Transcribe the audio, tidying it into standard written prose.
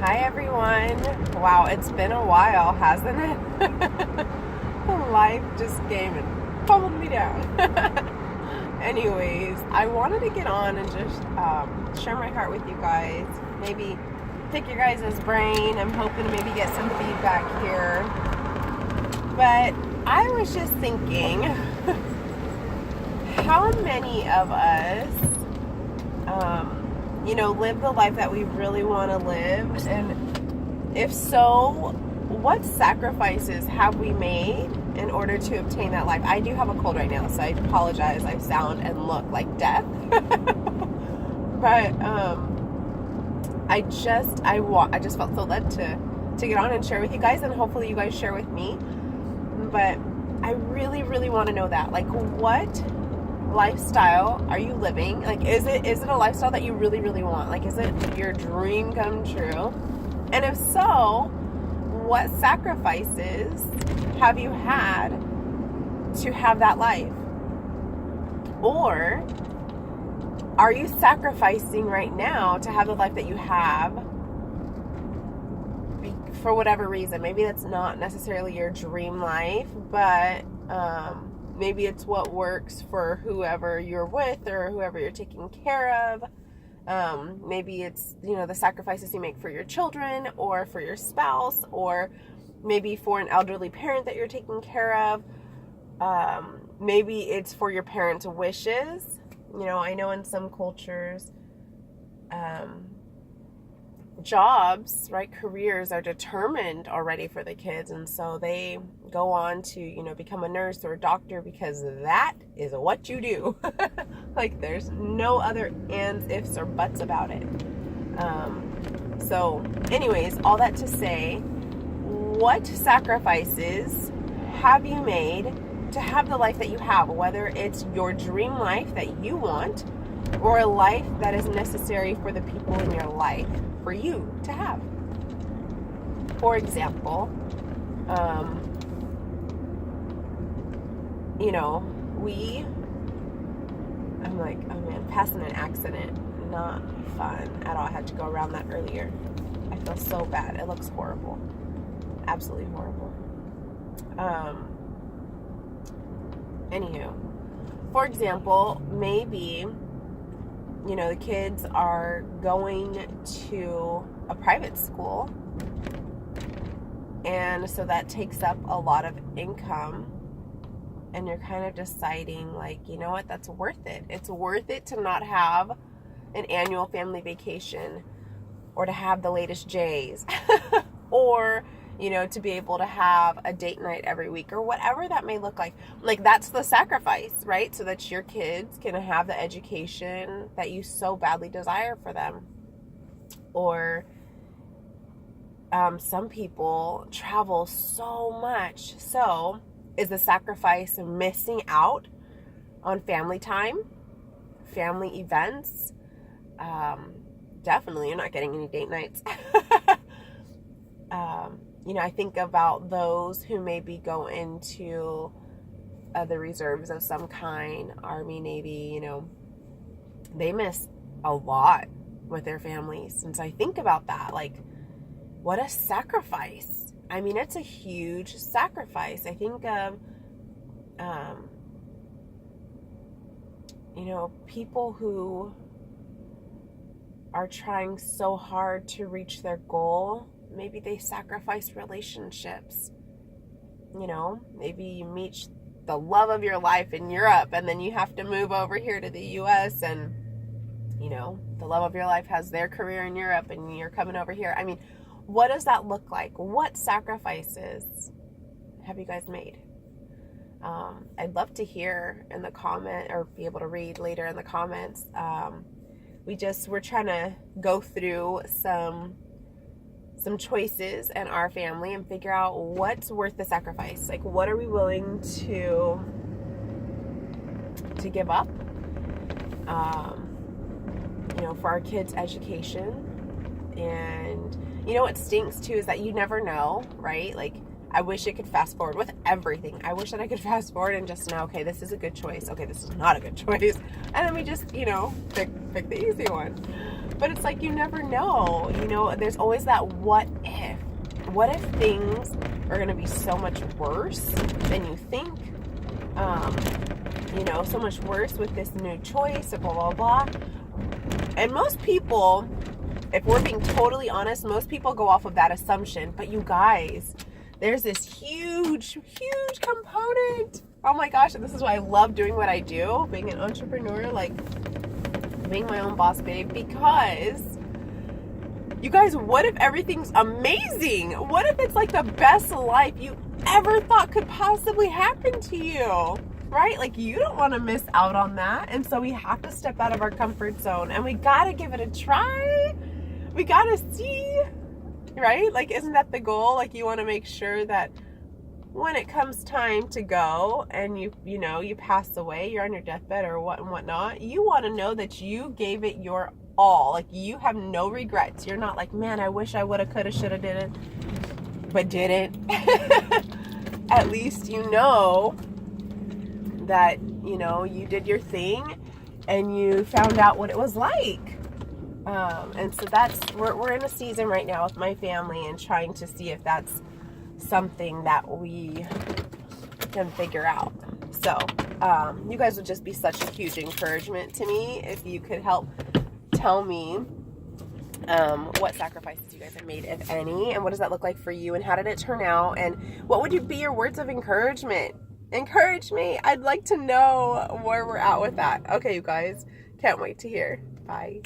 Hi everyone. Wow, it's been a while, hasn't it? Life just came and pummeled me down. Anyways, I wanted to get on and just share my heart with you guys. Maybe pick your guys' brain. I'm hoping to maybe get some feedback here. But I was just thinking, how many of us live the life that we really want to live? And if so, what sacrifices have we made in order to obtain that life? I do have a cold right now, so I apologize. I sound and look like death. But I just felt so led to get on and share with you guys, and hopefully you guys share with me. But I really, really want to know that. Like, what lifestyle are you living? Like, is it a lifestyle that you really, really want? Like, is it your dream come true? And if so, what sacrifices have you had to have that life? Or are you sacrificing right now to have the life that you have for whatever reason? Maybe that's not necessarily your dream life, but maybe it's what works for whoever you're with or whoever you're taking care of. Maybe it's, the sacrifices you make for your children or for your spouse, or maybe for an elderly parent that you're taking care of. Maybe it's for your parents' wishes. I know in some cultures, jobs, right, careers are determined already for the kids, and so they go on to become a nurse or a doctor because that is what you do. Like, there's no other ands, ifs, or buts about it. So anyways, all that to say, what sacrifices have you made to have the life that you have? Whether it's your dream life that you want, or a life that is necessary for the people in your life for you to have. For example, I'm like, oh man, passing an accident, not fun at all. I had to go around that earlier. I feel so bad. It looks horrible. Absolutely horrible. Anywho, for example, maybe the kids are going to a private school, and so that takes up a lot of income, and you're kind of deciding, like, what, that's worth it. It's worth it to not have an annual family vacation, or to have the latest J's, or to be able to have a date night every week, or whatever that may look like. Like, that's the sacrifice, right? So that your kids can have the education that you so badly desire for them. Or some people travel so much. So is the sacrifice missing out on family time, family events? Definitely, you're not getting any date nights. I think about those who maybe go into the reserves of some kind, Army, Navy, they miss a lot with their families. And so I think about that, like, what a sacrifice. I mean, it's a huge sacrifice. I think of, people who are trying so hard to reach their goal. Maybe they sacrifice relationships. Maybe you meet the love of your life in Europe, and then you have to move over here to the US, and the love of your life has their career in Europe, and you're coming over here. I mean, what does that look like? What sacrifices have you guys made? I'd love to hear in the comment, or be able to read later in the comments. We're trying to go through some choices in our family and figure out what's worth the sacrifice. Like, what are we willing to give up, for our kids' education. And what stinks too is that you never know, right? Like, I wish it could fast forward with everything. I wish that I could fast forward and just know, okay, this is a good choice. Okay, this is not a good choice. And then we just, pick the easy one. But it's like, you never know. You know, there's always that what if. What if things are going to be so much worse than you think? You know, so much worse with this new choice, blah, blah, blah. And most people, if we're being totally honest, most people go off of that assumption. But you guys, there's this huge component. Oh my gosh, and this is why I love doing what I do, being an entrepreneur, like being my own boss babe, because you guys, what if everything's amazing? What if it's like the best life you ever thought could possibly happen to you? Right? Like, you don't want to miss out on that. And so we have to step out of our comfort zone, and we got to give it a try. We got to see, right? Like, isn't that the goal? Like, you want to make sure that when it comes time to go and you know, you pass away, you're on your deathbed or what and whatnot, you want to know that you gave it your all. Like, you have no regrets. You're not like, man, I wish I would have, could have, should have, didn't, but didn't. At least you know that, you know, you did your thing and you found out what it was like. And so that's, we're in a season right now with my family and trying to see if that's something that we can figure out. So, you guys would just be such a huge encouragement to me if you could help tell me what sacrifices you guys have made, if any, and what does that look like for you, and how did it turn out, and what would you be your words of encouragement? Encourage me. I'd like to know where we're at with that. Okay, you guys, can't wait to hear. Bye.